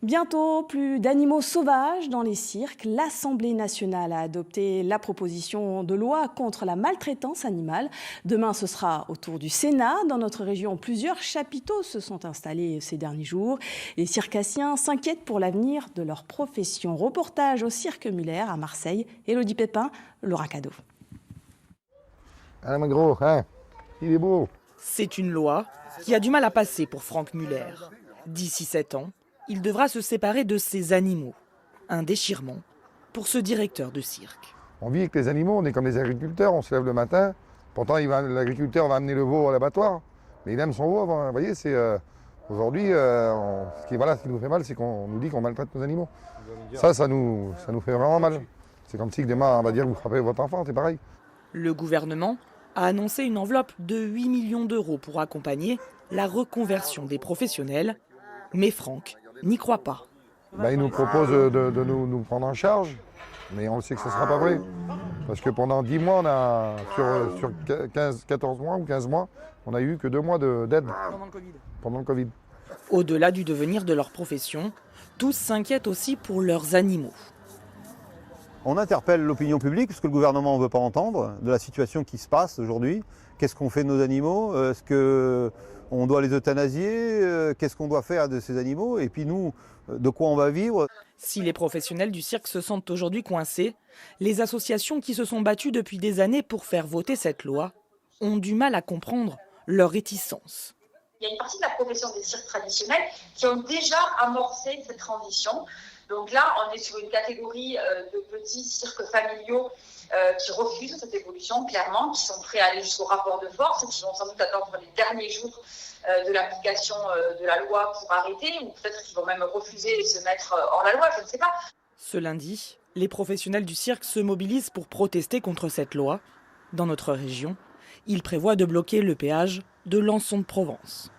Bientôt, plus d'animaux sauvages dans les cirques. L'Assemblée nationale a adopté la proposition de loi contre la maltraitance animale. Demain, ce sera au tour du Sénat. Dans notre région, plusieurs chapiteaux se sont installés ces derniers jours. Les circassiens s'inquiètent pour l'avenir de leur profession. Reportage au Cirque Muller à Marseille. Élodie Pépin, Laura Cadeau. Ah, mon gros, hein, il est beau. C'est une loi qui a du mal à passer pour Franck Muller. D'ici 7 ans, il devra se séparer de ses animaux. Un déchirement pour ce directeur de cirque. On vit avec les animaux, on est comme les agriculteurs, on se lève le matin. Pourtant, l'agriculteur va amener le veau à l'abattoir, mais il aime son veau. Vous voyez, c'est aujourd'hui, ce qui nous fait mal, c'est qu'on nous dit qu'on maltraite nos animaux. Ça nous fait vraiment mal. C'est comme si demain, on va dire, vous frappez votre enfant, c'est pareil. Le gouvernement a annoncé une enveloppe de 8 millions d'euros pour accompagner la reconversion des professionnels. Mais Franck n'y croit pas. Il nous propose de nous prendre en charge, mais on sait que ce ne sera pas vrai. Parce que pendant 10 mois, on a, sur 14 mois ou 15 mois, on n'a eu que 2 mois d'aide. Pendant le Covid. Au-delà du devenir de leur profession, tous s'inquiètent aussi pour leurs animaux. On interpelle l'opinion publique, parce que le gouvernement ne veut pas entendre, de la situation qui se passe aujourd'hui. Qu'est-ce qu'on fait de nos animaux? Est-ce qu'on doit les euthanasier? Qu'est-ce qu'on doit faire de ces animaux? Et puis nous, de quoi on va vivre? Si les professionnels du cirque se sentent aujourd'hui coincés, les associations qui se sont battues depuis des années pour faire voter cette loi ont du mal à comprendre leur réticence. Il y a une partie de la profession des cirques traditionnels qui ont déjà amorcé cette transition. Donc là, on est sur une catégorie de petits cirques familiaux qui refusent cette évolution, clairement, qui sont prêts à aller jusqu'au rapport de force, qui vont sans doute attendre les derniers jours de l'application de la loi pour arrêter, ou peut-être qu'ils vont même refuser de se mettre hors la loi, je ne sais pas. Ce lundi, les professionnels du cirque se mobilisent pour protester contre cette loi. Dans notre région, ils prévoient de bloquer le péage de Lançon de Provence.